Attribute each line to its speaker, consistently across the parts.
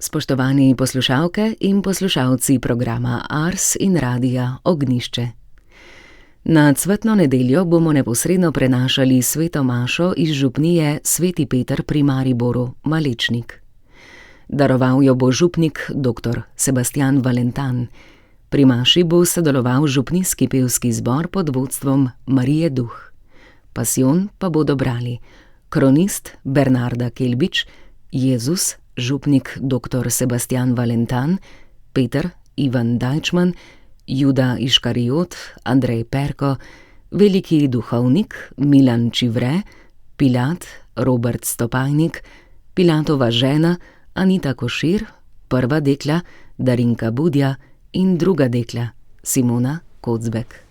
Speaker 1: Spoštovani poslušalke in poslušalci programa Ars in radia Ognjišče. Na cvetno nedeljo bomo neposredno prenašali sveto mašo iz župnije Sveti Peter pri Mariboru, Malečnik. Daroval jo bo župnik dr. Sebastijan Valentan. Pri maši bo sodeloval župnijski pevski zbor pod vodstvom Marije Duh. Pasijon pa bodo brali kronist Bernarda Kelbič, Jezus, župnik dr. Sebastijan Valentan, Peter Ivan Dajčman, Juda Iškariot, Andrej Perko, veliki duhovnik Milan Čivre, Pilat Robert Stopajnik, Pilatova žena Anita Košir, prva dekla Darinka Budja in druga dekla Simona Kocbek.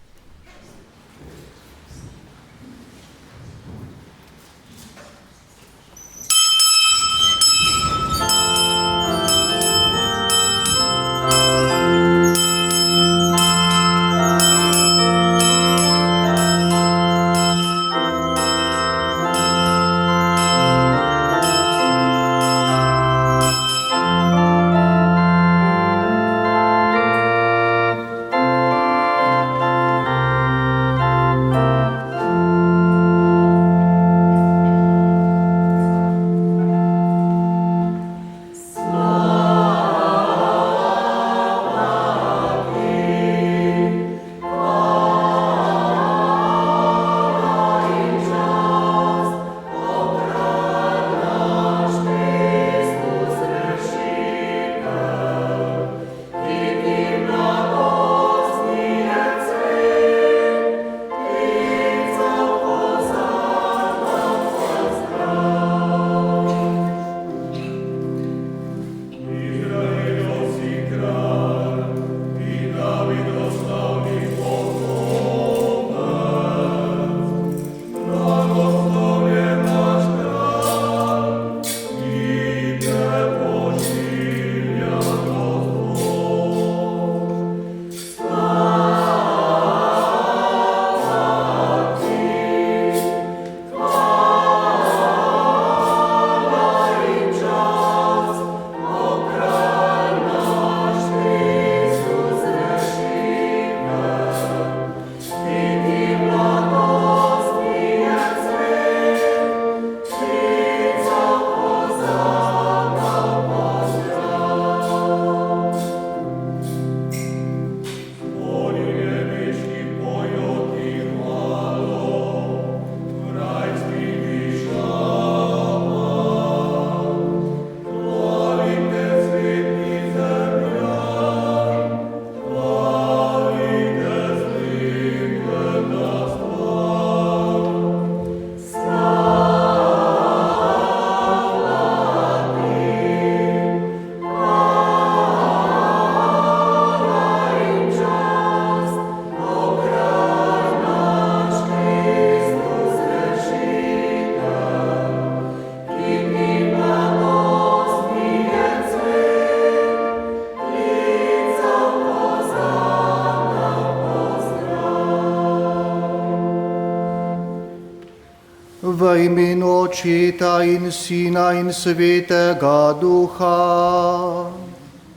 Speaker 2: V imenu Očeta in Sina in Svetega Duha.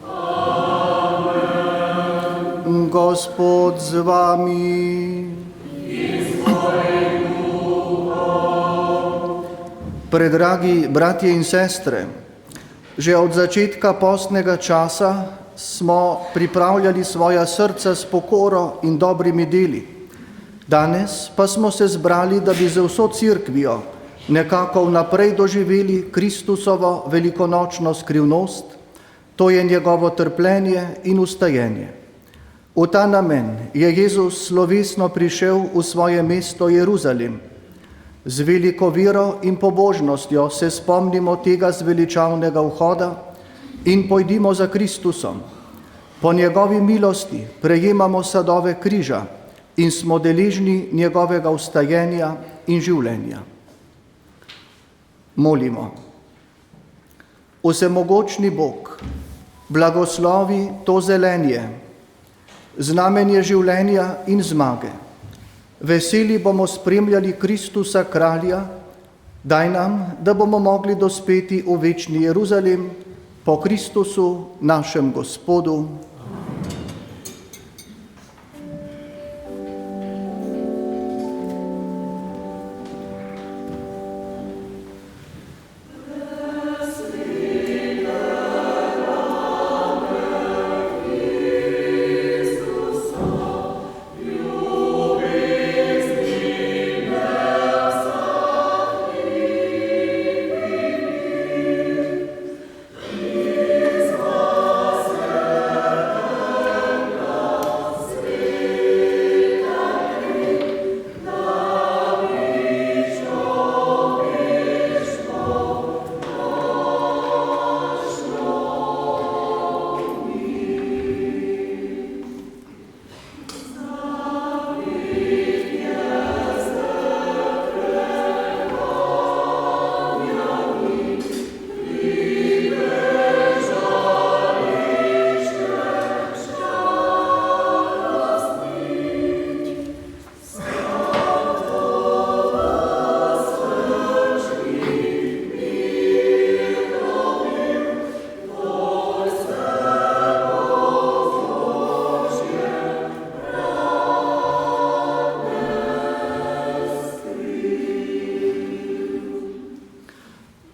Speaker 2: Amen. Gospod z vami.
Speaker 3: In s tvojim duhom.
Speaker 2: Predragi bratje in sestre, že od začetka postnega časa smo pripravljali svoja srca s pokoro in dobrimi deli. Danes pa smo se zbrali, da bi z vso cerkvijo nekako vnaprej doživeli Kristusovo velikonočno skrivnost, to je njegovo trpljenje in ustajenje. V ta namen je Jezus slovesno prišel v svoje mesto Jeruzalem. Z veliko vero in pobožnostjo se spomnimo tega zveličavnega vhoda in pojdimo za Kristusom. Po njegovi milosti prejemamo sadove križa in smo deležni njegovega ustajenja in življenja. Molimo. Vsemogočni Bog, blagoslovi to zelenje, znamenje življenja in zmage. Veseli bomo spremljali Kristusa kralja, daj nam, da bomo mogli dospeti v večni Jeruzalem po Kristusu našem Gospodu.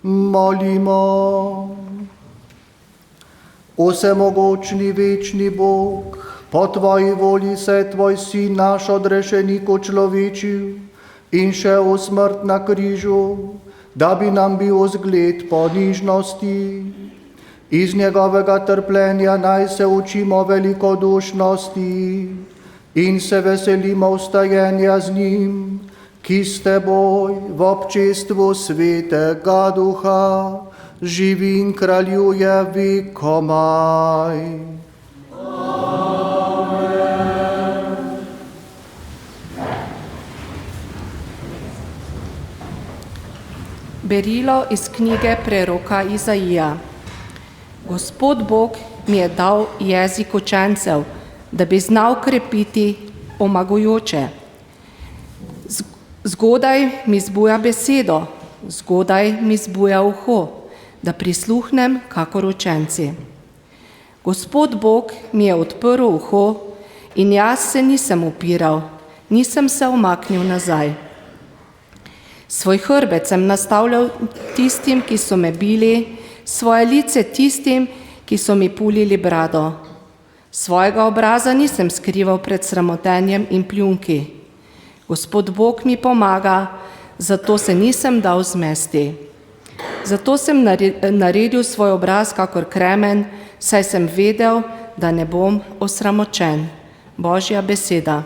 Speaker 2: Molimo. Vsemogočni večni Bog, po Tvoji volji se Tvoj Sin, naš odrešenik, človečil in še v smrt na križu, da bi nam bil zgled ponižnosti. Iz njegovega trpljenja naj se učimo velikodušnosti in se veselimo vstajenja z njim, ki s Teboj v občestvu Svetega Duha živi in kraljuje vekomaj.
Speaker 4: Berilo iz knjige preroka Izaija. Gospod Bog mi je dal jezik učencev, da bi znal krepiti omagujoče. Zgodaj mi zbuja besedo, zgodaj mi zbuja uho, da prisluhnem kakor učenci. Gospod Bog mi je odprl uho in jaz se nisem upiral, nisem se umaknil nazaj. Svoj hrbet sem nastavljal tistim, ki so me bili, svoje lice tistim, ki so mi pulili brado. Svojega obraza nisem skrival pred sramotenjem in pljunki. Gospod Bog mi pomaga, zato se nisem dal zmesti. Zato sem naredil svoj obraz kakor kremen, saj sem vedel, da ne bom osramočen. Božja beseda.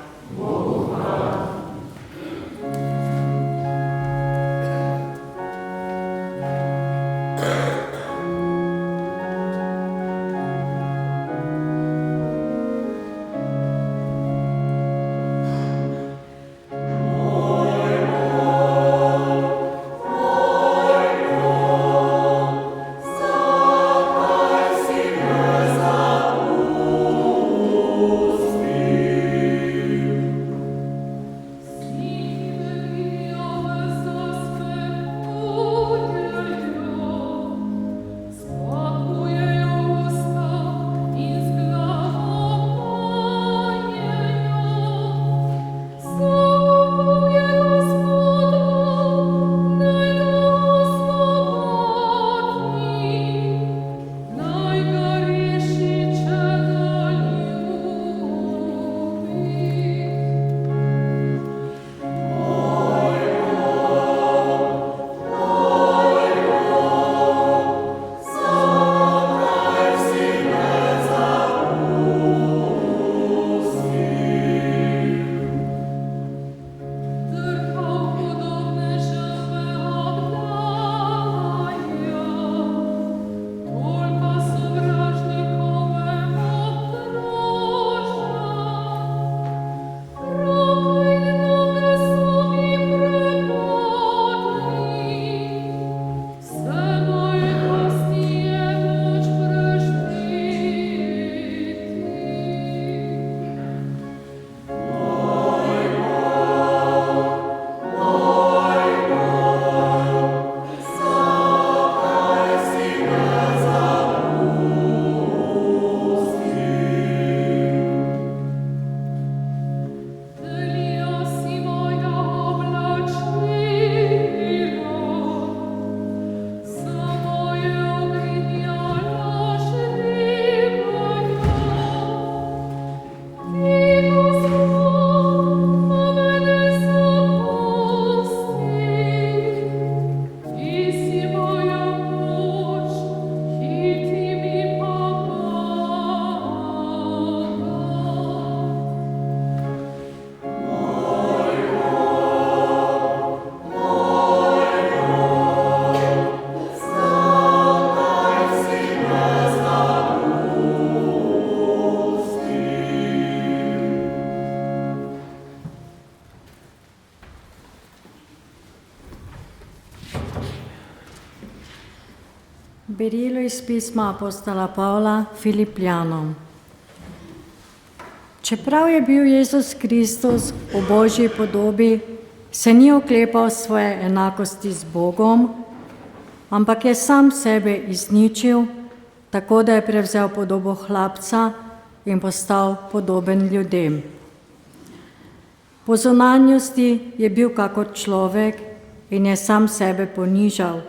Speaker 3: Berilo iz pisma apostola Pavla Filipljanom. Čeprav je bil Jezus Kristus v Božji podobi, se ni oklepal svoje enakosti z Bogom, ampak je sam sebe izničil, tako da je prevzel podobo hlapca in postal podoben ljudem. Po zunanjosti je bil kakor človek in je sam sebe ponižal,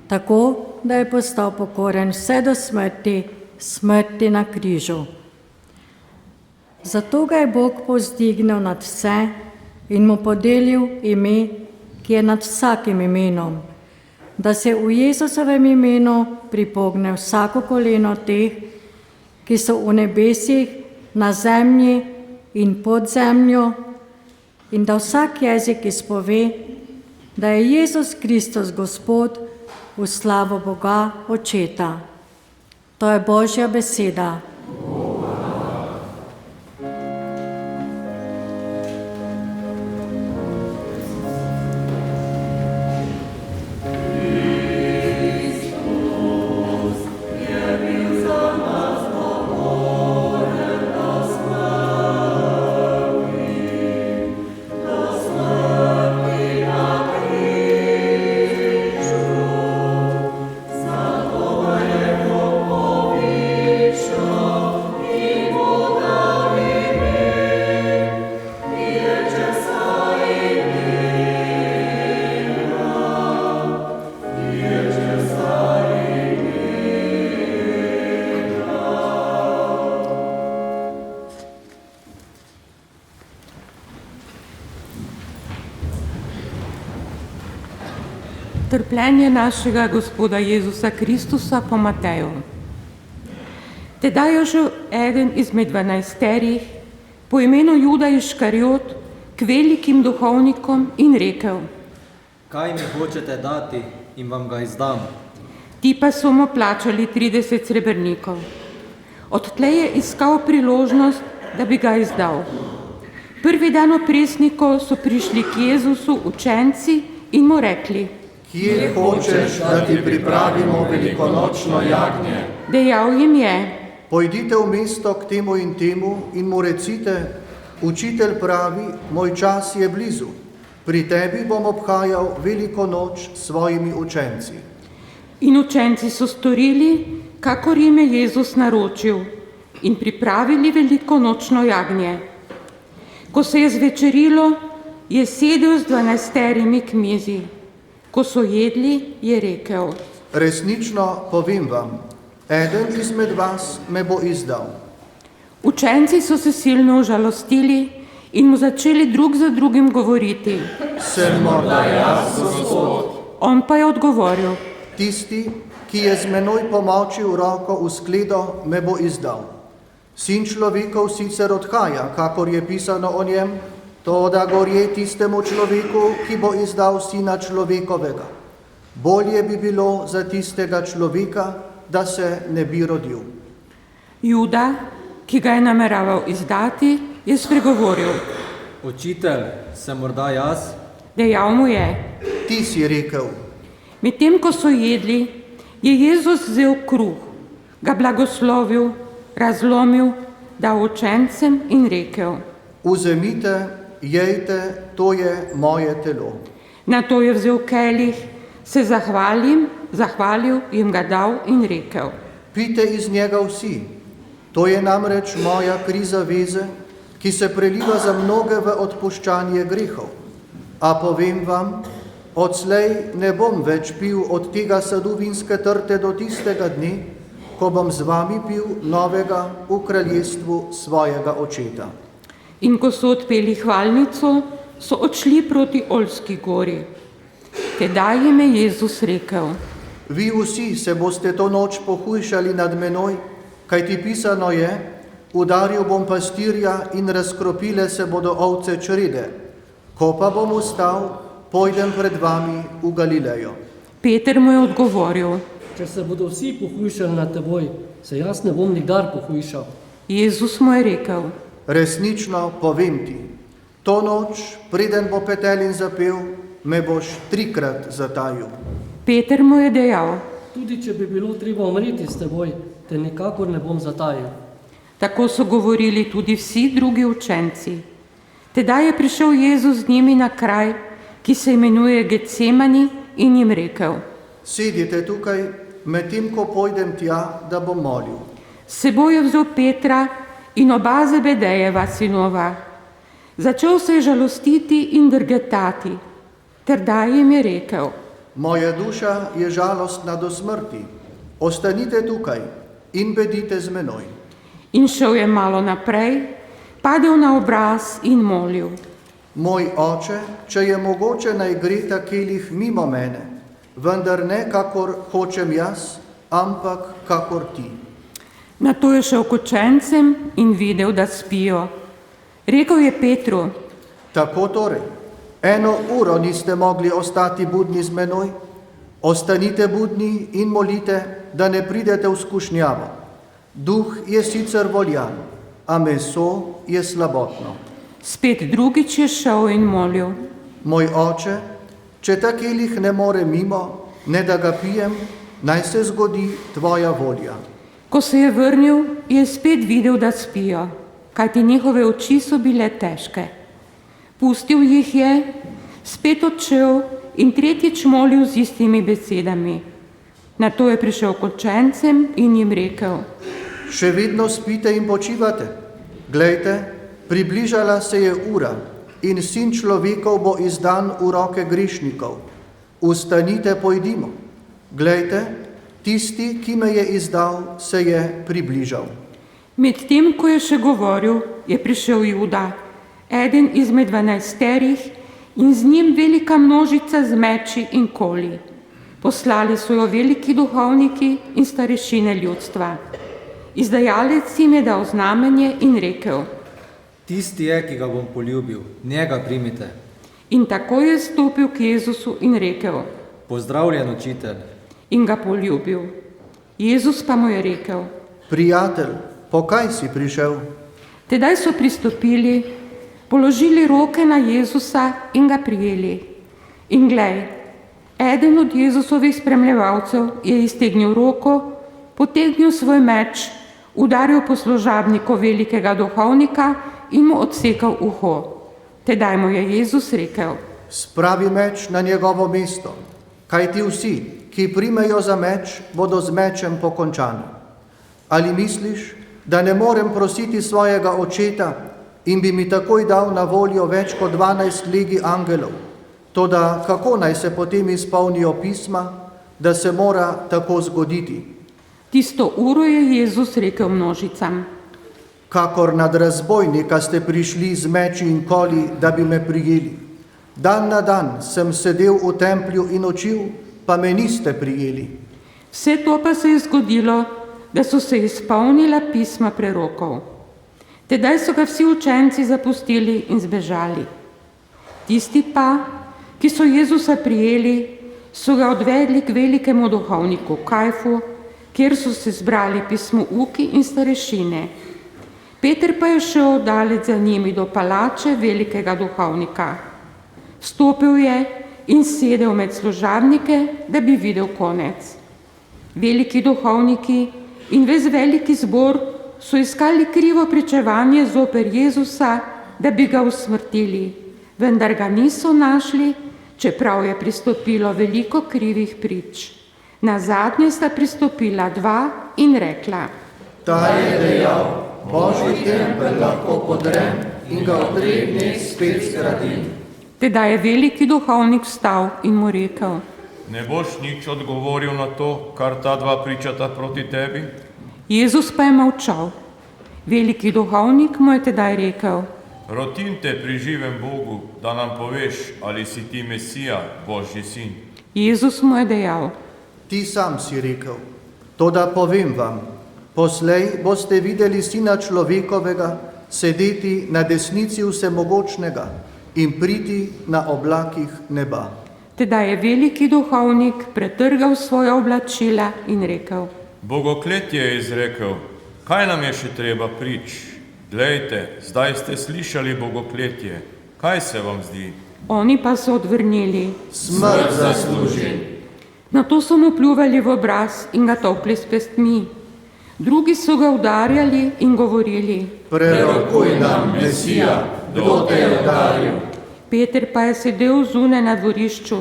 Speaker 3: tako da je postal pokoren vse do smrti, smrti na križu. Zato ga je Bog povzdignil nad vse in mu podelil ime, ki je nad vsakim imenom, da se v Jezusovem imenu pripogne vsako koleno teh, ki so v nebesih, na zemlji in pod zemljo, in da vsak jezik izpove, da je Jezus Kristus Gospod, v slavo Boga Očeta. To je Božja beseda.
Speaker 5: Trpljenje našega Gospoda Jezusa Kristusa po Mateju. Tedaj je šel eden izmed 12 po imenu Juda Iškariot k velikim duhovnikom in rekel:
Speaker 6: Kaj mi hočete dati in vam ga izdam?
Speaker 5: Ti pa so mu plačali 30 srebrnikov. Odtlej je iskal priložnost, da bi ga izdal. Prvi dan opresnikov so prišli k Jezusu učenci in mu rekli:
Speaker 2: Kje hočeš, da ti pripravimo velikonočno jagnje?
Speaker 5: Dejal jim je:
Speaker 2: Pojdite v mesto k temu in mu recite, učitelj pravi, moj čas je blizu. Pri tebi bom obhajal veliko noč s svojimi učenci.
Speaker 5: In učenci so storili, kakor jim je Jezus naročil, in pripravili velikonočno jagnje. Ko se je zvečerilo, je sedel z 12 k mizi. Ko so jedli, je rekel:
Speaker 2: Resnično povem vam, eden izmed vas me bo izdal.
Speaker 5: Učenci so se silno užalostili in mu začeli drug za drugim govoriti:
Speaker 2: Sem morda jaz, Gospod?
Speaker 5: On pa je odgovoril:
Speaker 2: Tisti, ki je z menoj pomočil roko v skledo, me bo izdal. Sin človekov sicer odhaja, kakor je pisano o njem, to da gorje tistemu človeku, ki bo izdal sina človekovega. Bolje bi bilo za tistega človeka, da se ne bi rodil.
Speaker 5: Juda, ki ga je nameraval izdati, je spregovoril:
Speaker 6: Učitelj, sem morda jaz?
Speaker 5: Dejal mu je:
Speaker 2: Ti si rekel.
Speaker 5: Medtem ko so jedli, je Jezus vzel kruh, ga blagoslovil, razlomil, dal učencem in rekel:
Speaker 2: Vzemite, jejte, to je moje telo.
Speaker 5: Nato je vzel kelih, se zahvalil, jim ga dal in rekel:
Speaker 2: Pijte iz njega vsi. To je namreč moja kri zaveze, ki se preliva za mnoge v odpuščanje grehov. A povem vam, odslej ne bom več pil od tega sadu vinske trte do tistega dne, ko bom z vami pil novega v kraljestvu svojega očeta.
Speaker 5: In ko so odpeli hvalnico, so odšli proti Oljski gori. Tedaj jim je Jezus rekel:
Speaker 2: Vi vsi se boste to noč pohujšali nad menoj, kajti pisano je, udaril bom pastirja in razkropile se bodo ovce črede. Ko pa bom vstal, pojdem pred vami v Galilejo.
Speaker 5: Peter mu je odgovoril:
Speaker 7: Če se bodo vsi pohujšali nad teboj, se jaz ne bom nikdar pohujšal.
Speaker 5: Jezus mu je rekel:
Speaker 2: Resnično povem ti, to noč, preden bo petelin zapel, me boš 3-krat zatajil.
Speaker 5: Peter mu je dejal:
Speaker 7: tudi če bi bilo treba umreti s teboj, te nikakor ne bom zatajil.
Speaker 5: Tako so govorili tudi vsi drugi učenci. Tedaj je prišel Jezus z njimi na kraj, ki se imenuje Getsemani, in jim rekel:
Speaker 2: Sedite tukaj, medtem ko pojdem tja, da bom molil.
Speaker 5: S seboj je vzel Petra in oba Zebedejeva sinova. Začel se je žalostiti in drgetati, ter da jim je rekel:
Speaker 2: Moja duša je žalostna do smrti. Ostanite tukaj in bedite z menoj.
Speaker 5: In šel je malo naprej, padel na obraz in molil:
Speaker 2: Moj oče, če je mogoče, naj gre ta kelih mimo mene, vendar ne kakor hočem jaz, ampak kakor ti.
Speaker 5: Nato je šel k učencem in videl, da spijo. Rekel je Petru:
Speaker 2: Tako torej, 1 uro niste mogli ostati budni z menoj? Ostanite budni in molite, da ne pridete v skušnjavo. Duh je sicer voljan, a meso je slabotno.
Speaker 5: Spet drugič je šel in molil:
Speaker 2: Moj oče, če ta kelih ne more mimo, ne da ga pijem, naj se zgodi tvoja volja.
Speaker 5: Ko se je vrnil, je spet videl, da spijo, kajti njihove oči so bile težke. Pustil jih je, spet odšel in tretjič molil z istimi besedami. Nato je prišel k učencem in jim rekel:
Speaker 2: Še vedno spite in počivate? Glejte, približala se je ura in Sin človekov bo izdan v roke grešnikov. Vstanite, pojdimo. Glejte, tisti, ki me je izdal, se je približal.
Speaker 5: Medtem, ko je še govoril, je prišel Juda, eden izmed 12, in z njim velika množica z meči in koli. Poslali so jo veliki duhovniki in starešine ljudstva. Izdajalec jim je dal znamenje in rekel:
Speaker 6: Tisti je, ki ga bom poljubil, njega primite.
Speaker 5: In tako je stopil k Jezusu in rekel:
Speaker 6: Pozdravljen, učitelj.
Speaker 5: In ga poljubil. Jezus pa mu je rekel:
Speaker 2: Prijatelj, po kaj si prišel?
Speaker 5: Tedaj so pristopili, položili roke na Jezusa in ga prijeli. In glej, eden od Jezusovih spremljevalcev je iztegnil roko, potegnil svoj meč, udaril po služabniku velikega duhovnika in mu odsekal uho. Tedaj mu je Jezus rekel:
Speaker 2: Spravi meč na njegovo mesto, kajti vsi, ki primejo za meč, bodo z mečem pokončani. Ali misliš, da ne morem prositi svojega očeta in bi mi takoj dal na voljo več kot 12 legij angelov? Toda kako naj se potem izpolnijo pisma, da se mora tako zgoditi?
Speaker 5: Tisto uro je Jezus rekel množicam:
Speaker 2: Kakor nad razbojnika ste prišli z meči in koli, da bi me prijeli. Dan na dan sem sedel v templju in učil, pa me niste prijeli.
Speaker 5: Vse to pa se je zgodilo, da so se izpolnila pisma prerokov. Tedaj so ga vsi učenci zapustili in zbežali. Tisti pa, ki so Jezusa prijeli, so ga odvedli k velikemu duhovniku Kajfu, kjer so se zbrali pismouki in starešine. Peter pa je šel daleč za njimi do palače velikega duhovnika. Vstopil je in sedel med služabnike, da bi videl konec. Veliki duhovniki in ves veliki zbor so iskali krivo pričevanje zoper Jezusa, da bi ga usmrtili, vendar ga niso našli, čeprav je pristopilo veliko krivih prič. Nazadnje sta pristopila 2 in rekla:
Speaker 2: Ta je dejal: Božji tempelj lahko podrem in ga v 3 dneh spet zgradim.
Speaker 5: Tedaj je veliki duhovnik vstal in mu rekel:
Speaker 8: Ne boš nič odgovoril na to, kar ta 2 pričata proti tebi?
Speaker 5: Jezus pa je molčal. Veliki duhovnik mu je tedaj rekel:
Speaker 8: Rotim te pri živem Bogu, da nam poveš, ali si ti Mesija, Božji sin.
Speaker 5: Jezus mu je dejal:
Speaker 2: Ti sam si rekel, toda povem vam, poslej boste videli Sina človekovega sedeti na desnici vsemogočnega in priti na oblakih neba.
Speaker 5: Tedaj je veliki duhovnik pretrgal svoja oblačila in rekel:
Speaker 8: Bogokletje je izrekel, kaj nam je še treba prič? Glejte, zdaj ste slišali bogokletje, kaj se vam zdi?
Speaker 5: Oni pa so odvrnili:
Speaker 2: Smrt zasluži.
Speaker 5: Nato so mu pljuvali v obraz in ga topli s pestmi. Drugi so ga udarjali in govorili:
Speaker 2: Prerokuj nam, Mesija, kdo te je udaril?
Speaker 5: Peter pa je sedel zunaj na dvorišču.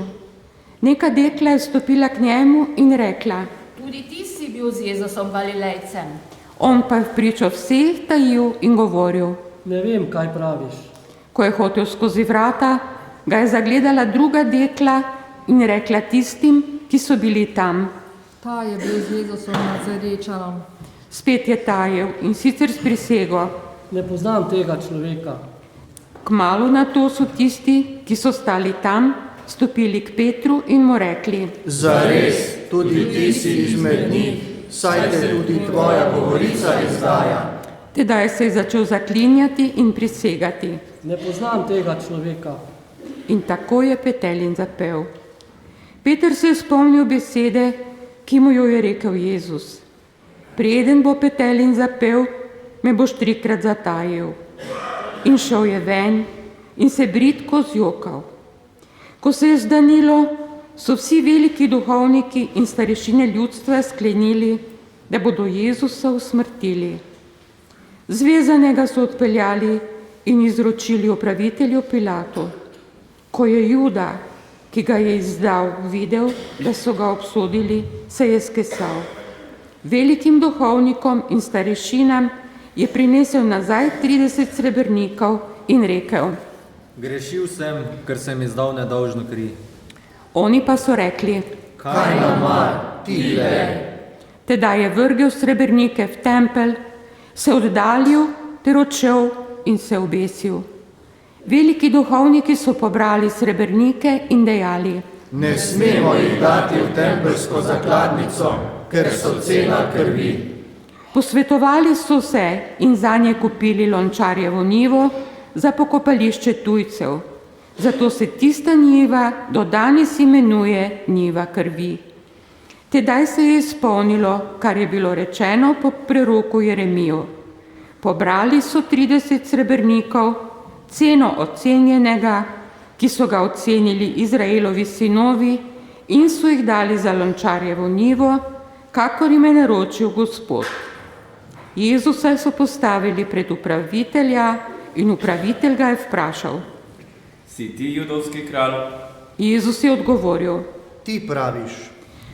Speaker 5: Neka dekla je stopila k njemu in rekla:
Speaker 9: Tudi ti si bil z Jezusom Galilejcem.
Speaker 5: On pa je vpričo vseh tajil in govoril.
Speaker 7: Ne vem, kaj praviš.
Speaker 5: Ko je hotel skozi vrata, ga je zagledala druga dekla in rekla tistim, ki so bili tam.
Speaker 10: Ta je bil z Jezusom Nazarečanom.
Speaker 5: Spet je tajil in sicer s prisego.
Speaker 7: Ne poznam tega človeka.
Speaker 5: Kmalu na to so tisti, ki so stali tam, stopili k Petru in mu rekli:
Speaker 2: Zares, tudi ti si izmed njih, saj te tudi tvoja govorica izdaja.
Speaker 5: Tedaj se je začel zaklinjati in prisegati.
Speaker 7: Ne poznam tega človeka.
Speaker 5: In tako je Petelin zapel. Peter se je spomnil besede, ki mu jo je rekel Jezus. Preden bo Petelin zapel, me boš 3-krat zatajil. In šel je ven in se bridko zjokal. Ko se je zdanilo, so vsi veliki duhovniki in starešine ljudstva sklenili, da bodo Jezusa usmrtili. Zvezanega so odpeljali in izročili upravitelju Pilatu. Ko je Juda, ki ga je izdal, videl, da so ga obsodili, se je skesal. Velikim duhovnikom in starešinam je prinesel nazaj 30 srebrnikov in rekel:
Speaker 6: Grešil sem, ker sem izdal nedolžno kri.
Speaker 5: Oni pa so rekli:
Speaker 2: Kaj nam mar, ti lej?
Speaker 5: Tedaj je vrgel srebrnike v tempelj, se oddaljil ter odšel in se obesil. Veliki duhovniki so pobrali srebrnike in dejali:
Speaker 2: Ne smemo jih dati v tempelsko zakladnico, ker so cena krvi.
Speaker 5: Posvetovali so se in zanje kupili lončarjevo njivo za pokopališče tujcev. Zato se tista njiva do danes imenuje njiva krvi. Tedaj se je izpolnilo, kar je bilo rečeno po preroku Jeremiju. Pobrali so 30 srebrnikov, ceno ocenjenega, ki so ga ocenili Izraelovi sinovi, in so jih dali za lončarjevo njivo, kakor jim je naročil Gospod. Jezusa so postavili pred upravitelja in upravitelj ga je vprašal:
Speaker 11: Si ti judovski kralj?
Speaker 5: Jezus je odgovoril:
Speaker 2: Ti praviš.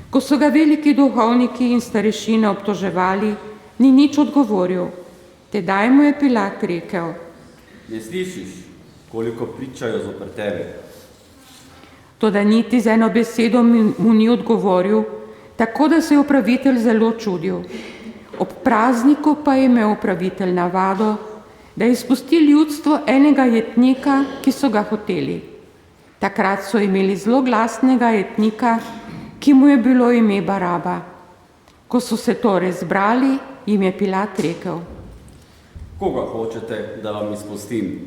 Speaker 5: Ko so ga veliki duhovniki in starešine obtoževali, ni nič odgovoril. Tedaj mu je Pilat rekel:
Speaker 11: Ne slišiš, koliko pričajo zoper tebe?
Speaker 5: Toda niti z eno besedo mu ni odgovoril, tako da se je upravitelj zelo čudil. Ob prazniku pa je imel upravitelj navado, da izpusti ljudstvo enega jetnika, ki so ga hoteli. Takrat so imeli zelo glasnega jetnika, ki mu je bilo ime Baraba. Ko so se torej zbrali, jim je Pilat rekel:
Speaker 11: Koga hočete, da vam izpustim?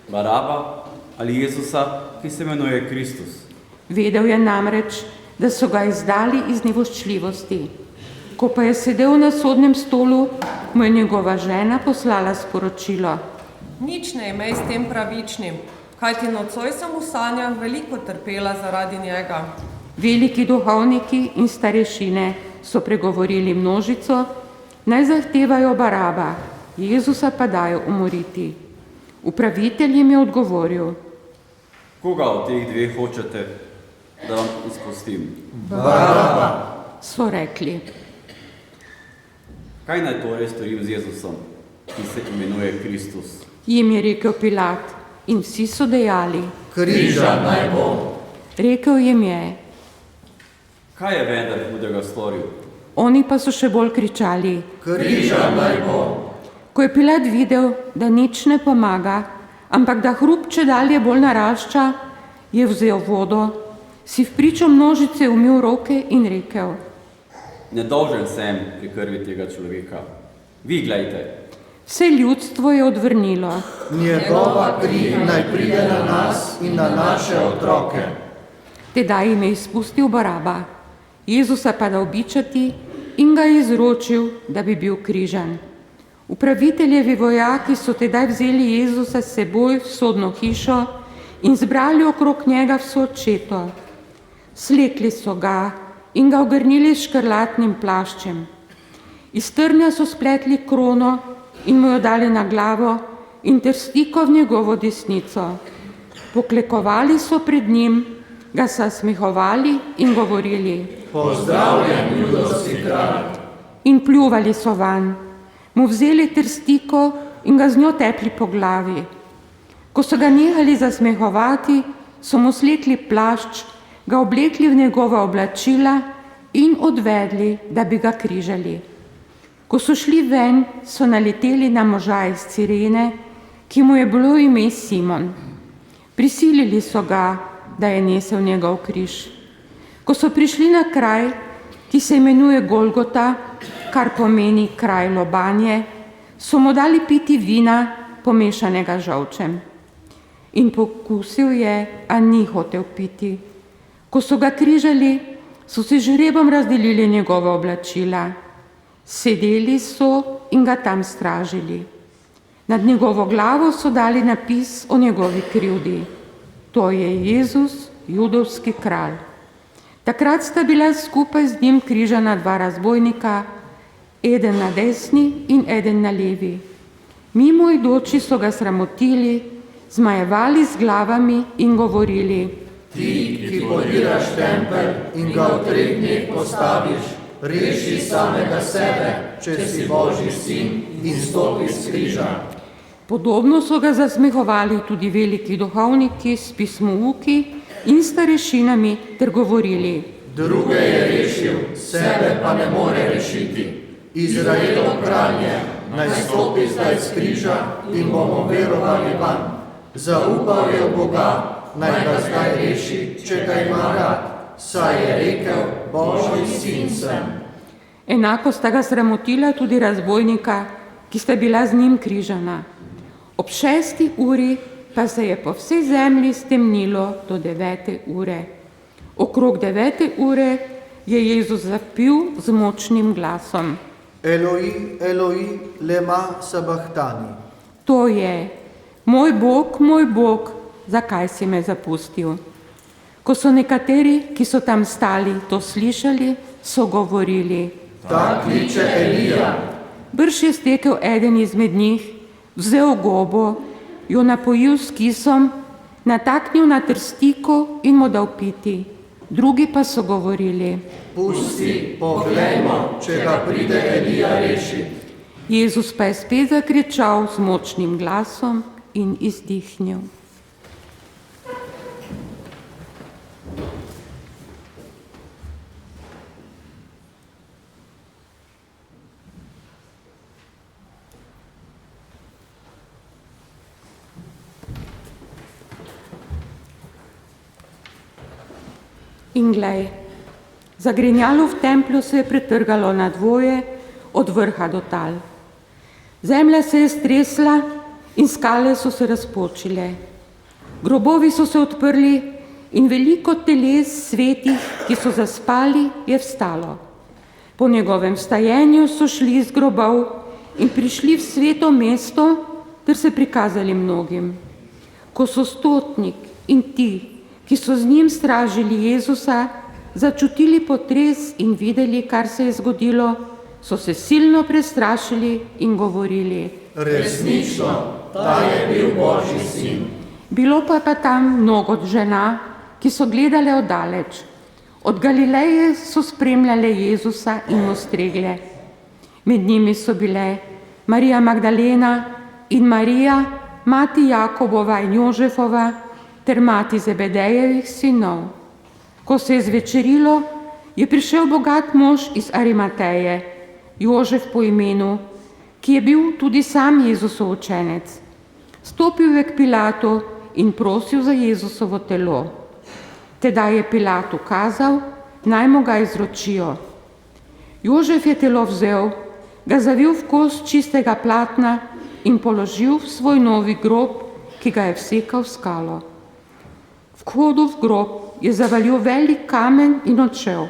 Speaker 11: Baraba ali Jezusa, ki se imenuje Kristus?
Speaker 5: Vedel je namreč, da so ga izdali iz nevoščljivosti. Ko pa je sedel na sodnem stolu, mu je njegova žena poslala sporočilo:
Speaker 12: Nič ne imej s tem pravičnim, kajti nocoj sem v sanjah veliko trpela zaradi njega.
Speaker 5: Veliki duhovniki in starešine so pregovorili množico, naj zahtevajo Baraba, Jezusa pa dajo umoriti. Upravitelj jim je odgovoril:
Speaker 11: Koga od teh dveh hočete, da vam izpustim?
Speaker 2: Baraba,
Speaker 5: so rekli.
Speaker 11: Kaj naj torej storim z Jezusom, ki se imenuje Kristus?
Speaker 5: Jim je rekel Pilat in vsi so dejali:
Speaker 2: križa naj bo.
Speaker 5: Rekel jim je:
Speaker 11: Kaj je vendar hudega storil?
Speaker 5: Oni pa so še bolj kričali:
Speaker 2: Križa naj bo.
Speaker 5: Ko je Pilat videl, da nič ne pomaga, ampak da hrup čedalje bolj narašča, je vzel vodo, si vpričo množice umil roke in rekel:
Speaker 11: Nedolžen sem pri krvi tega človeka. Vi glejte.
Speaker 5: Vse ljudstvo je odvrnilo:
Speaker 2: Njegova kri naj pride na nas in na naše otroke.
Speaker 5: Tedaj jim je izpustil Baraba, Jezusa pa dal bičati in ga je izročil, da bi bil križan. Upraviteljevi vojaki so tedaj vzeli Jezusa s seboj v sodno hišo in zbrali okrog njega vso četo. Slekli so ga in ga ogrnili s škrlatnim plaščem. Iz trnja so spletli krono in mu jo dali na glavo in trstiko v njegovo desnico. Poklekovali so pred njim, ga so smehovali in govorili:
Speaker 2: Pozdravljen, judovski kralj!
Speaker 5: In pljuvali so vanj, mu vzeli trstiko in ga z njo tepli po glavi. Ko so ga nehali zasmehovati, so mu slekli plašč, ga oblekli v njegova oblačila in odvedli, da bi ga križali. Ko so šli ven, so naleteli na moža iz Cirene, ki mu je bilo ime Simon. Prisilili so ga, da je nesel njegov križ. Ko so prišli na kraj, ki se imenuje Golgota, kar pomeni kraj lobanje, so mu dali piti vina, pomešanega žolčem. In pokusil je, a ni hotel piti. Ko so ga križali, so si žrebom razdelili njegova oblačila. Sedeli so in ga tam stražili. Nad njegovo glavo so dali napis o njegovi krivdi: To je Jezus, judovski kralj. Takrat sta bila skupaj z njim križana dva razbojnika, eden na desni in eden na levi. Mimoidoči so ga sramotili, zmajevali z glavami in govorili:
Speaker 2: Ti, ki podiraš tempelj in ga v 3 dneh postaviš, reši samega sebe, če si Božji sin, in stopi s križa.
Speaker 5: Podobno so ga zasmehovali tudi veliki duhovniki s pismouki in starešinami ter govorili:
Speaker 2: Druge je rešil, sebe pa ne more rešiti. Izraelov kralj je, naj stopi zdaj s križa in bomo verovali vanj. Zaupal je v Boga, naj ga zdaj reši, če ga ima rad, saj je rekel: Božji sin sem.
Speaker 5: Enako sta ga sramotila tudi razbojnika, ki sta bila z njim križana. Ob 6. uri pa se je po vsej zemlji stemnilo do 9. ure. Okrog 9. ure je Jezus zapil z močnim glasom:
Speaker 2: Eloi, Eloi, lema sabachtani.
Speaker 5: To je: moj Bog, zakaj si me zapustil? Ko so nekateri, ki so tam stali, to slišali, so govorili:
Speaker 2: Ta kliče Elija.
Speaker 5: Brž je stekel eden izmed njih, vzel gobo, jo napojil s kisom, nataknil na trstiko in mu dal piti. Drugi pa so govorili:
Speaker 2: Pusti, poglejmo, če ga pride Elija rešiti.
Speaker 5: Jezus pa je spet zakričal z močnim glasom in izdihnil. In glej, zagrinjalo v templju se je pretrgalo na dvoje, od vrha do tal. Zemlja se je stresla in skale so se razpočile. Grobovi so se odprli in veliko teles svetih, ki so zaspali, je vstalo. Po njegovem vstajenju so šli iz grobov in prišli v sveto mesto ter se prikazali mnogim. Ko so stotnik in ti, ki so z njim stražili Jezusa, začutili potres in videli, kar se je zgodilo, so se silno prestrašili in govorili:
Speaker 2: Resnično, ta je bil Božji sin.
Speaker 5: Bilo pa tam mnogo žena, ki so gledale oddaleč. Od Galileje so spremljale Jezusa in mu stregle. Med njimi so bile Marija Magdalena in Marija, mati Jakobova in Jožefova, ter mati Zebedejevih sinov. Ko se je zvečerilo, je prišel bogat mož iz Arimateje, Jožef po imenu, ki je bil tudi sam Jezusov učenec. Stopil je k Pilatu in prosil za Jezusovo telo. Tedaj je Pilat ukazal, naj mu ga izročijo. Jožef je telo vzel, ga zavil v kos čistega platna in položil v svoj novi grob, ki ga je vsekal v skalo. V vhodu v grob je zavalil velik kamen in odšel.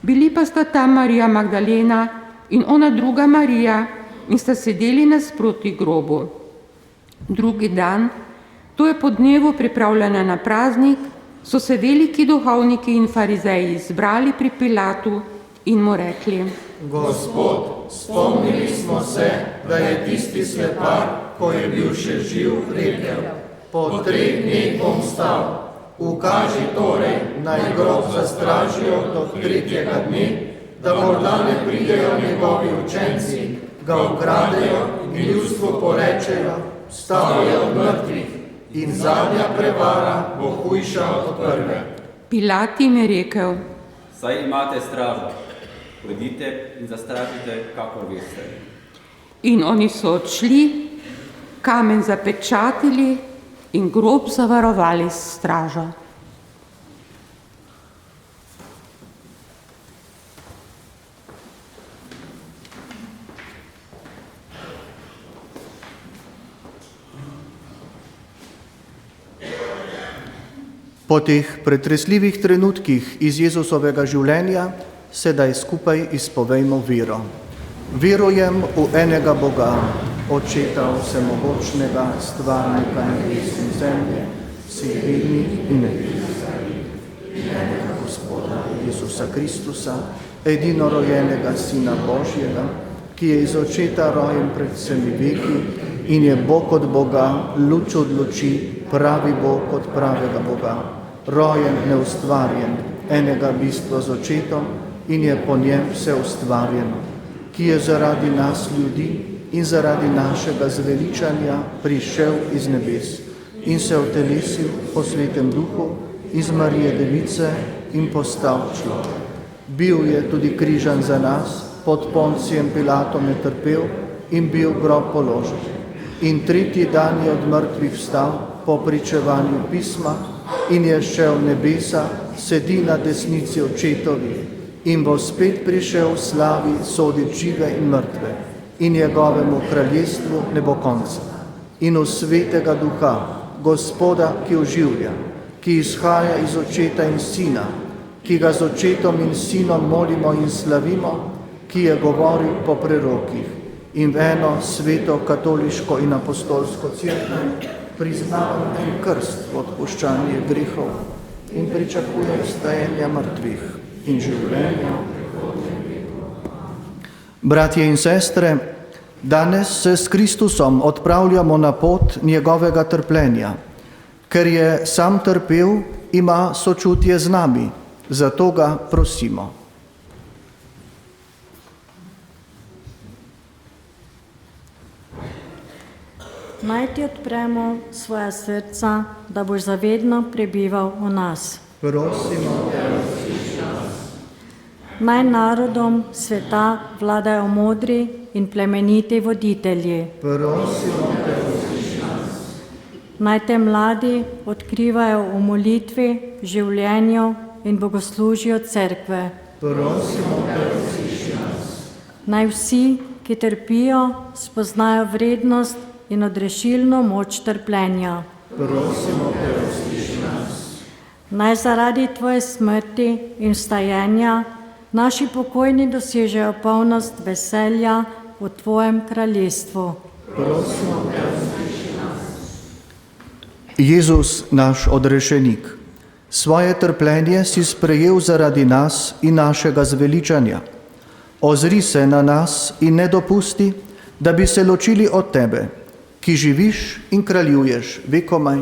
Speaker 5: Bili pa sta tam Marija Magdalena in ona druga Marija in sta sedeli nasproti grobu. Drugi dan, to je po dnevu pripravljena na praznik, so se veliki duhovniki in farizeji zbrali pri Pilatu in mu rekli:
Speaker 2: Gospod, spomnili smo se, da je tisti slepar, ko je bil še živ, rekel: po 3 dneh bom stal. Ukaži torej, naj grob zastražijo do 3. dne, da morda ne pridejo njegovi učenci, ga ukradejo in ljudstvu porečejo: vstal je od mrtvih. In zadnja prevara bo hujša od prve.
Speaker 5: Pilat jim je rekel:
Speaker 11: Saj imate stražo, pojdite in zastražite, kakor veste.
Speaker 5: In oni so odšli, kamen zapečatili in grob zavarovali s stražo.
Speaker 2: Po teh pretresljivih trenutkih iz Jezusovega življenja sedaj skupaj izpovejmo vero. Verujem v enega Boga, Očeta vsemogočnega, stvarnika nebes in zemlje, vseh vidnih in nevidnih, enega Gospoda Jezusa Kristusa, edinorojenega Sina Božjega, ki je iz Očeta rojen pred vsemi veki in je Bog od Boga, luč od luči, pravi Bog od pravega Boga, rojen, neustvarjen, enega bistva z Očetom in je po njem vse ustvarjeno, ki je zaradi nas ljudi in zaradi našega zveličanja prišel iz nebes in se utelesil po Svetem Duhu iz Marije Device in postal človek. Bil je tudi križan za nas, pod Poncijem Pilatom je trpel in bil v grob položen. In 3. dan je od mrtvih vstal po pričevanju pisma in je šel v nebesa, sedi na desnici Očetovi in bo spet prišel v slavi soditi žive in mrtve in njegovemu kraljestvu ne bo konca. In v Svetega Duha, Gospoda, ki oživlja, ki izhaja iz Očeta in Sina, ki ga z Očetom in Sinom molimo in slavimo, ki je govoril po prerokih, in v eno sveto, katoliško in apostolsko cerkev priznavam en krst v odpuščanje grehov in pričakujem vstajenja mrtvih in življenja. Bratje in sestre, danes se s Kristusom odpravljamo na pot njegovega trpljenja. Ker je sam trpel, ima sočutje z nami, zato ga prosimo.
Speaker 3: Naj ti odpremo svoja srca, da boš zavedno prebival v nas.
Speaker 2: Prosimo,
Speaker 3: naj narodom sveta vladajo modri in plemeniti voditelji.
Speaker 2: Prosimo,
Speaker 3: naj te mladi odkrivajo v molitvi, življenju in bogoslužju cerkve.
Speaker 2: Prosimo,
Speaker 3: naj vsi, ki trpijo, spoznajo vrednost in odrešilno moč trpljenja.
Speaker 2: Prosimo,
Speaker 3: naj zaradi tvoje smrti in vstajenja naši pokojni dosežejo polnost veselja v tvojem kraljestvu.
Speaker 2: Prosimo, Jezus, naš odrešenik, svoje trpljenje si sprejel zaradi nas in našega zveličanja. Ozri se na nas in ne dopusti, da bi se ločili od tebe, ki živiš in kraljuješ vekomaj.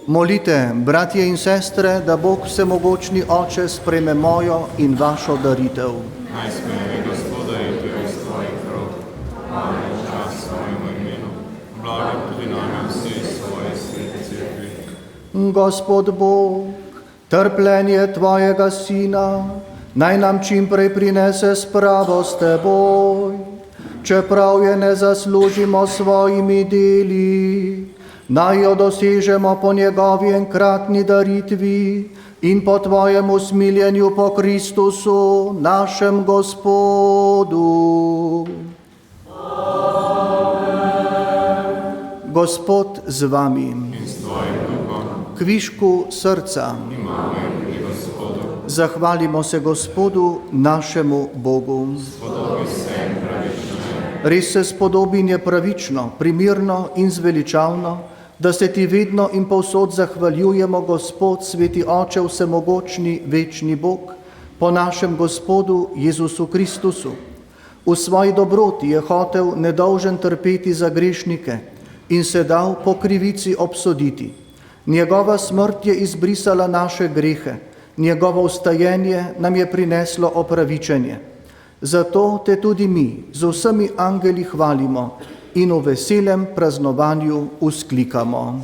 Speaker 2: Molite, bratje in sestre, da Bog vsemogočni Oče sprejme mojo in vašo daritev.
Speaker 8: Naj sprejme Gospoda in tudi iz tvojih rok, amen, čas svojemu imenu, blagem tudi nami vsi svoje svete cerkvi.
Speaker 2: Gospod Bog, trpljenje tvojega Sina naj nam čim prej prinese spravo s teboj, čeprav je ne zaslužimo svojimi deli, naj jo dosežemo po njegovi enkratni daritvi in po tvojem usmiljenju po Kristusu, našem Gospodu. Amen. Gospod z vami.
Speaker 8: In s tvojim duhom.
Speaker 2: Kvišku srca.
Speaker 8: Imamo pri Gospodu.
Speaker 2: Zahvalimo se Gospodu, našemu Bogu.
Speaker 8: Spodobi se in pravično.
Speaker 2: Res se spodobi in je pravično, primirno in zveličavno, da se ti vedno in povsod zahvaljujemo, Gospod, sveti Oče, vsemogočni, večni Bog, po našem Gospodu Jezusu Kristusu. V svoji dobroti je hotel nedolžen trpeti za grešnike in se dal po krivici obsoditi. Njegova smrt je izbrisala naše grehe, njegovo vstajenje nam je prineslo opravičenje. Zato te tudi mi z vsemi angeli hvalimo in v veselem praznovanju vzklikamo.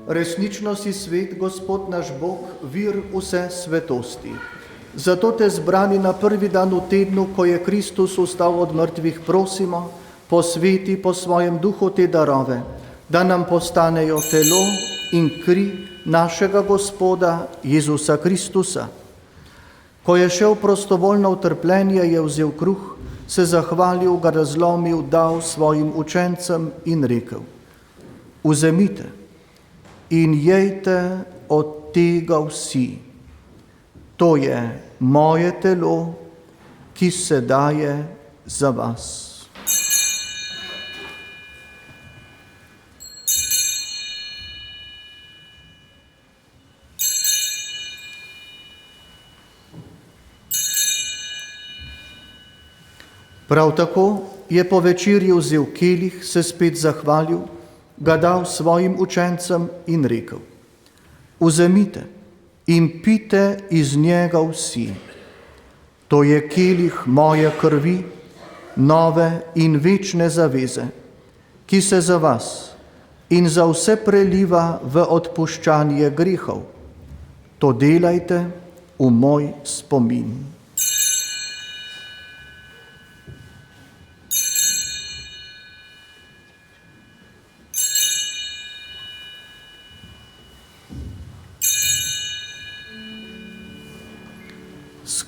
Speaker 2: Resnično si svet, Gospod naš Bog, vir vse svetosti. Zato te zbrani na prvi dan v tednu, ko je Kristus vstal od mrtvih, prosimo, posveti po svojem duhu te darove, da nam postanejo telo in kri našega Gospoda Jezusa Kristusa. Ko je šel prostovoljno v trpljenje, je vzel kruh, se zahvalil, ga razlomil, dal svojim učencem in rekel: Vzemite in jejte od tega vsi. To je moje telo, ki se daje za vas. Prav tako je po večerji vzel kelih, se spet zahvalil, ga dal svojim učencem in rekel: Vzemite in pite iz njega vsi. To je kelih moje krvi, nove in večne zaveze, ki se za vas in za vse preliva v odpuščanje grehov. To delajte v moj spomin.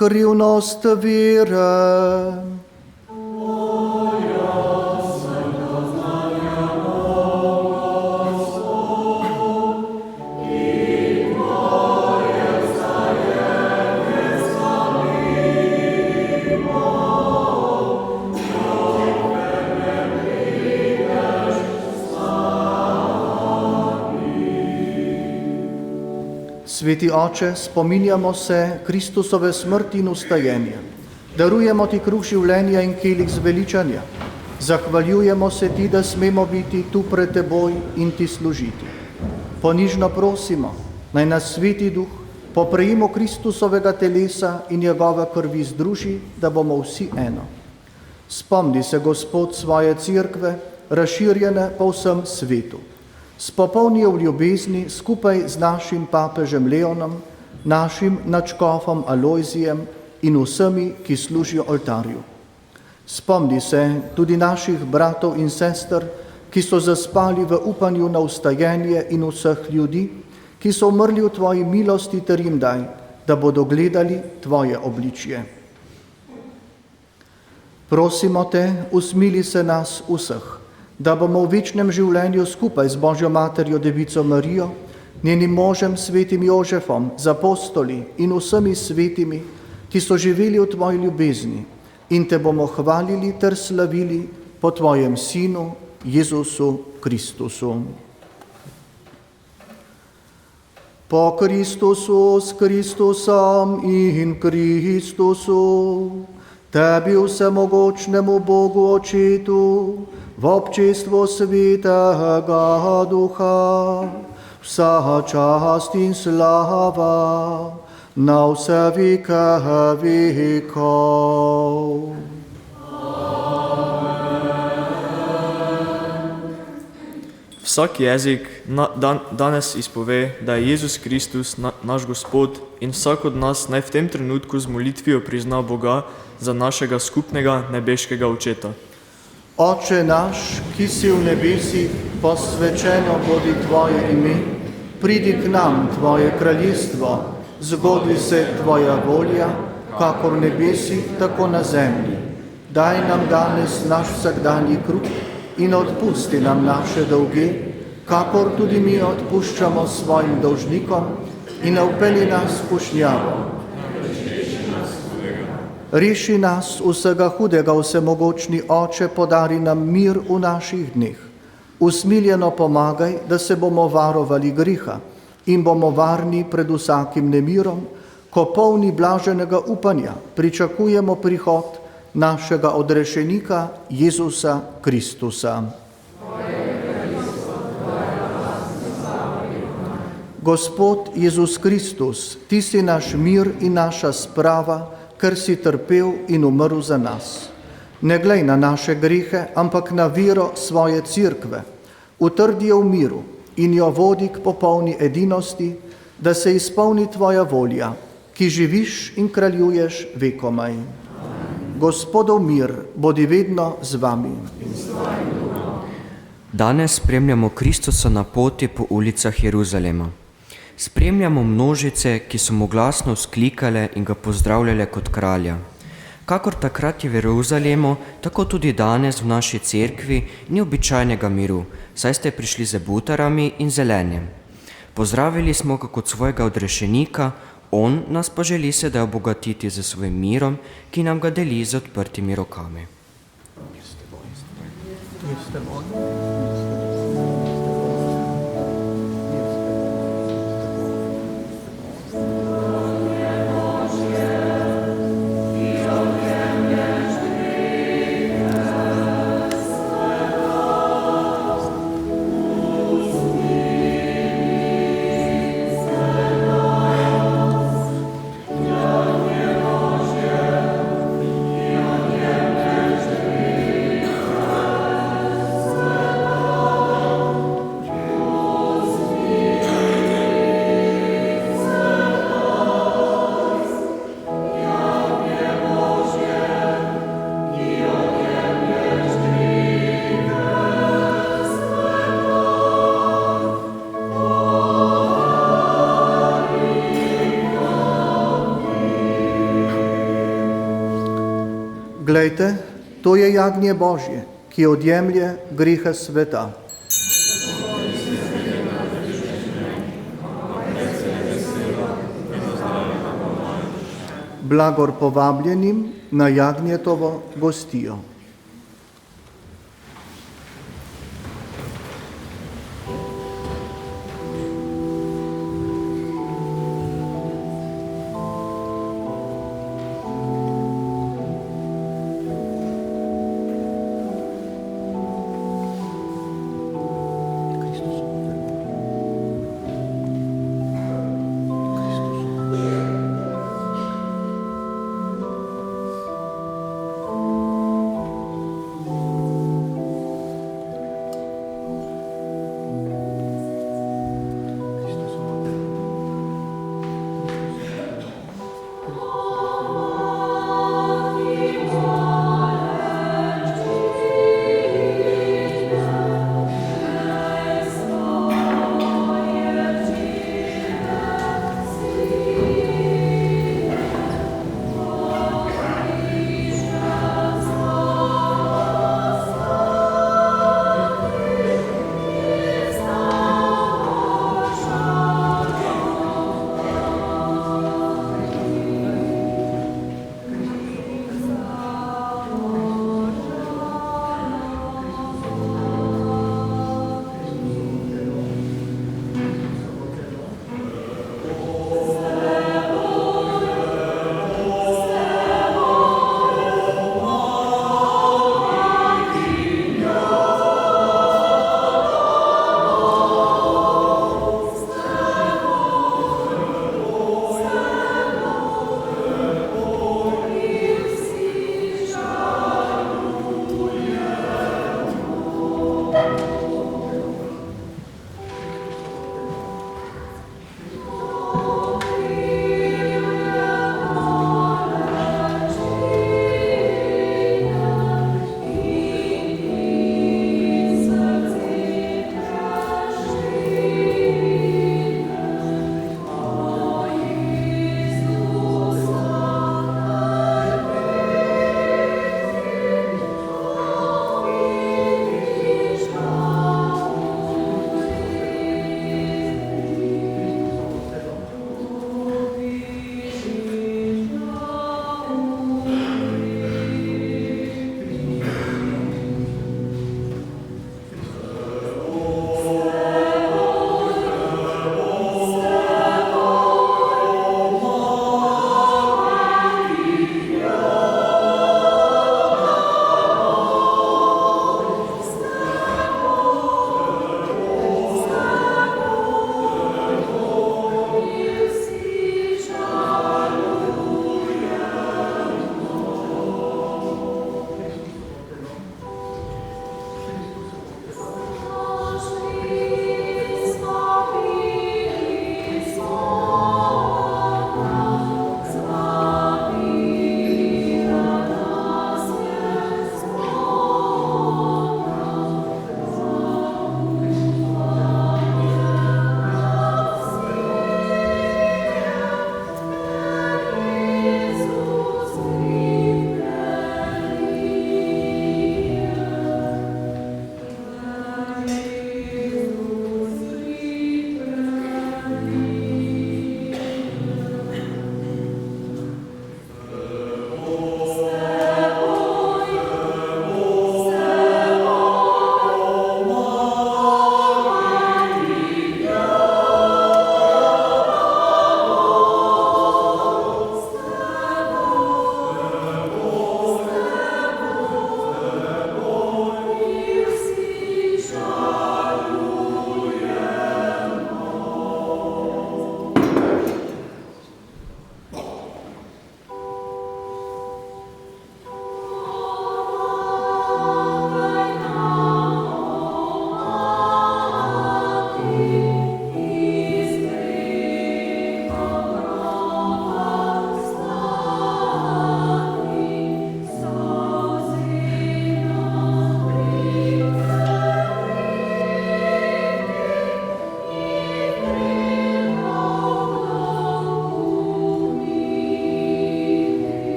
Speaker 2: Skrivnost vere. Sveti Oče, spominjamo se Kristusove smrti in vstajenja. Darujemo ti kruh življenja in kelih zveličanja. Zahvaljujemo se ti, da smemo biti tu pred teboj in ti služiti. Ponižno prosimo, naj nas Sveti Duh po prejemu Kristusovega telesa in njegove krvi združi, da bomo vsi eno. Spomni se, Gospod, svoje cerkve, razširjene po vsem svetu. Spopolni jo v ljubezni skupaj z našim papežem Leonom, našim nadškofom Alojzijem in vsemi, ki služijo oltarju. Spomni se tudi naših bratov in sester, ki so zaspali v upanju na vstajenje, in vseh ljudi, ki so umrli v tvoji milosti, ter jim daj, da bodo gledali tvoje obličje. Prosimo te, usmili se nas vseh, da bomo v večnem življenju skupaj z Božjo materjo Devico Marijo, njenim možem svetim Jožefom, z apostoli in vsemi svetimi, ki so živeli v tvoji ljubezni, in te bomo hvalili ter slavili po tvojem Sinu, Jezusu Kristusu. Po Kristusu, s Kristusom in Kristusu, tebi vsemogočnemu Bogu Očetu, v občestvu Svetega Duha, vsa čast in slava na vse veke vekov.
Speaker 13: Vsak jezik danes izpove, da je Jezus Kristus naš Gospod, in vsak od nas naj v tem trenutku z molitvijo prizna Boga za našega skupnega nebeškega Očeta.
Speaker 2: Oče naš, ki si v nebesih, posvečeno bodi tvoje ime, pridi k nam tvoje kraljestvo, zgodi se tvoja volja, kakor v nebesih, tako na zemlji. Daj nam danes naš vsakdanji kruh in odpusti nam naše dolge, kakor tudi mi odpuščamo svojim dolžnikom, in ne vpelji nas v kušnjavo. Reši nas vsega hudega, vsemogočni Oče, podari nam mir v naših dneh. Usmiljeno pomagaj, da se bomo varovali greha in bomo varni pred vsakim nemirom, ko polni blaženega upanja pričakujemo prihod našega odrešenika Jezusa Kristusa. Gospod Jezus Kristus, ti si naš mir in naša sprava, ker si trpel in umrl za nas. Ne glej na naše grehe, ampak na vero svoje cerkve. Utrdi jo v miru in jo vodi k popolni edinosti, da se izpolni tvoja volja, ki živiš in kraljuješ vekomaj. Gospodov mir bodi vedno z vami.
Speaker 14: Danes spremljamo Kristusa na poti po ulicah Jeruzalema. Spremljamo množice, ki so mu glasno vzklikale in ga pozdravljale kot kralja. Kakor takrat je v Jeruzalemu, tako tudi danes v naši cerkvi ni običajnega miru, saj ste prišli z butarami in zelenjem. Pozdravili smo ga kot svojega odrešenika, on nas pa želi sedaj obogatiti z svojim mirom, ki nam ga deli z odprtimi rokami.
Speaker 2: Glejte, to je jagnje Božje, ki odjemlje grehe sveta. Blagor povabljenim na jagnjetovo gostijo.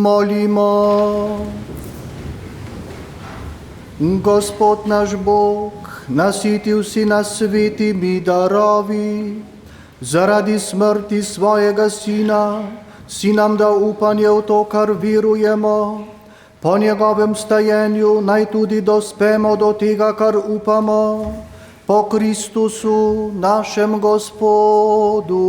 Speaker 2: Molimo. Gospod naš Bog, nasitil si nas svetimi darovi, zaradi smrti svojega Sina si nam dal upanje v to, kar verujemo. Po njegovem stajenju naj tudi dospemo do tega, kar upamo, po Kristusu našem Gospodu.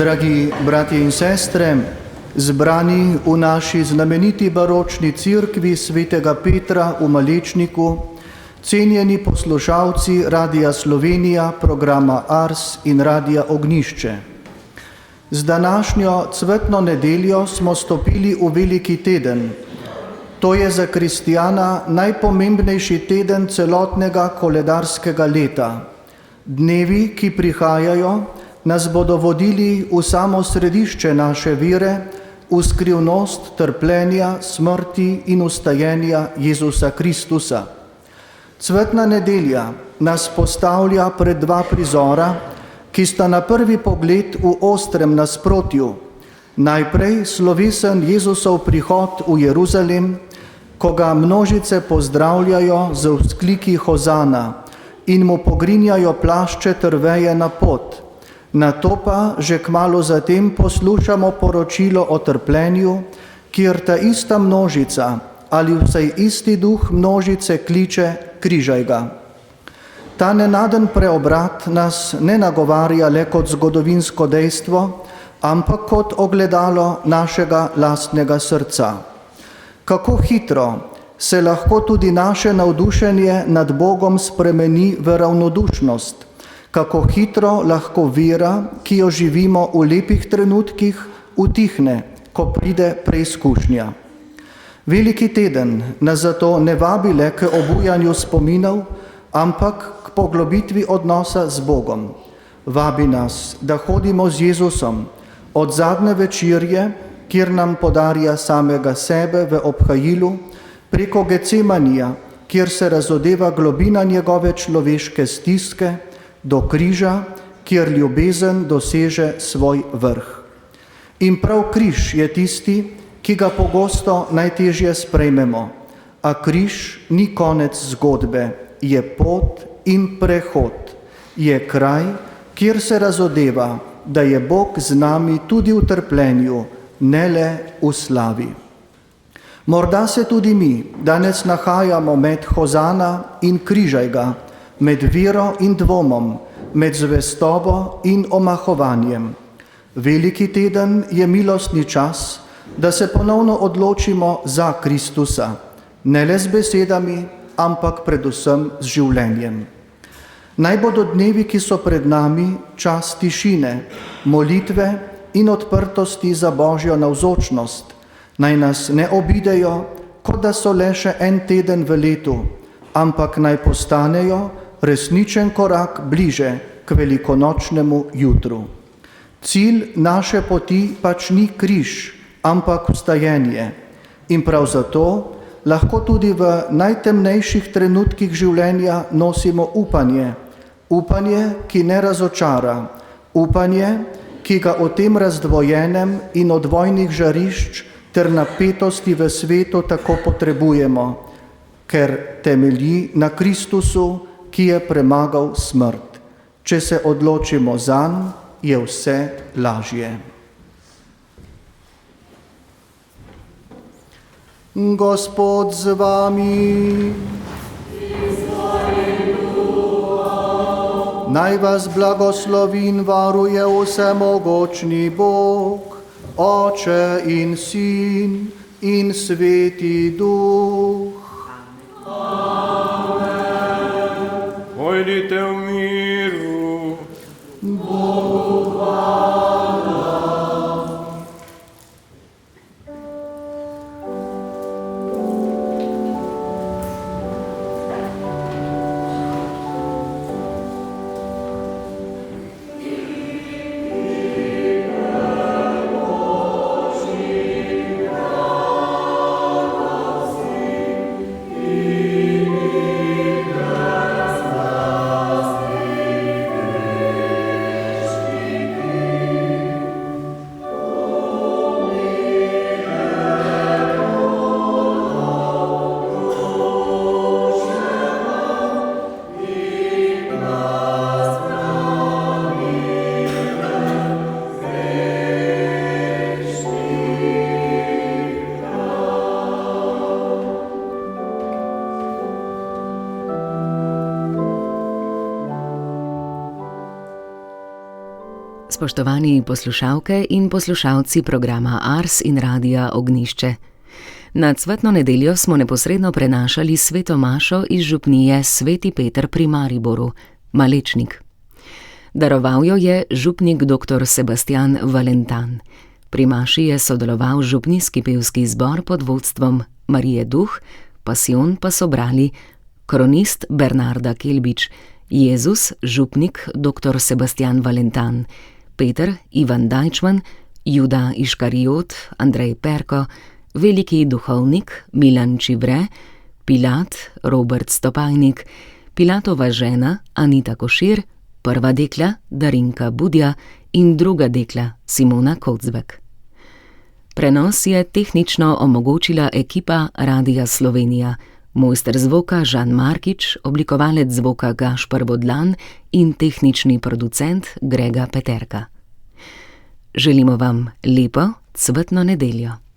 Speaker 2: Dragi bratje in sestre, zbrani v naši znameniti baročni cerkvi svetega Petra v Malečniku, cenjeni poslušalci Radia Slovenija, programa Ars in Radia Ognišče. Z današnjo cvetno nedeljo smo stopili v veliki teden. To je za kristjana najpomembnejši teden celotnega koledarskega leta. Dnevi, ki prihajajo, nas bodo vodili v samo središče naše vere, v skrivnost trpljenja, smrti in ustajenja Jezusa Kristusa. Cvetna nedelja nas postavlja pred dva prizora, ki sta na prvi pogled v ostrem nasprotju. Najprej slovesen Jezusov prihod v Jeruzalem, ko ga množice pozdravljajo z vzkliki Hozana in mu pogrinjajo plašče ter veje na pot. Nato pa že kmalu zatem poslušamo poročilo o trpljenju, kjer ta ista množica ali vsaj isti duh množice kliče: križaj ga. Ta nenaden preobrat nas ne nagovarja le kot zgodovinsko dejstvo, ampak kot ogledalo našega lastnega srca. Kako hitro se lahko tudi naše navdušenje nad Bogom spremeni v ravnodušnost, kako hitro lahko vera, ki jo živimo v lepih trenutkih, utihne, ko pride preizkušnja. Veliki teden nas zato ne vabi le k obujanju spominov, ampak k poglobitvi odnosa z Bogom. Vabi nas, da hodimo z Jezusom od zadnje večerje, kjer nam podarja samega sebe v obhajilu, preko Gecemanija, kjer se razodeva globina njegove človeške stiske, do križa, kjer ljubezen doseže svoj vrh. In prav križ je tisti, ki ga pogosto najtežje sprejmemo. A križ ni konec zgodbe, je pot in prehod. Je kraj, kjer se razodeva, da je Bog z nami tudi v trpljenju, ne le v slavi. Morda se tudi mi danes nahajamo med Hozana in križaj ga, med vero in dvomom, med zvestobo in omahovanjem. Veliki teden je milostni čas, da se ponovno odločimo za Kristusa, ne le z besedami, ampak predvsem z življenjem. Naj bodo dnevi, ki so pred nami, čas tišine, molitve in odprtosti za Božjo navzočnost. Naj nas ne obidejo, kot da so le še en teden v letu, ampak naj postanejo resničen korak bliže k velikonočnemu jutru. Cilj naše poti pač ni križ, ampak vstajenje. In prav zato lahko tudi v najtemnejših trenutkih življenja nosimo upanje. Upanje, ki ne razočara. Upanje, ki ga o tem razdvojenem in odvojnih žarišč ter napetosti v svetu tako potrebujemo, ker temelji na Kristusu, ki je premagal smrt. Če se odločimo zanj, je vse lažje. Gospod z vami. Naj vas blagoslovi in varuje vsemogočni Bog, Oče in Sin in Sveti Duh.
Speaker 8: Pojdite v miru.
Speaker 2: Bogu hvala.
Speaker 1: Spoštovani poslušalke in poslušalci programa Ars in Radia Ognjišče. Na cvetno nedeljo smo neposredno prenašali sveto mašo iz župnije Sveti Peter pri Mariboru, Malečnik. Daroval jo je župnik dr. Sebastian Valentan. Pri maši je sodeloval župnijski pevski zbor pod vodstvom Marije Duh, pasijon pa so brali kronist Bernarda Kelbič, Jezus, župnik dr. Sebastian Valentan, Peter Ivan Dajčman, Juda Iškariot, Andrej Perko, veliki duhovnik Milan Čivre, Pilat Robert Stopajnik, Pilatova žena Anita Košir, prva dekla Darinka Budja in druga dekla Simona Kocbek. Prenos je tehnično omogočila ekipa Radia Slovenija, mojster zvoka Žan Markič, oblikovalec zvoka Gašper Bodlan in tehnični producent Grega Peterka. Želimo vam lepo cvetno nedeljo.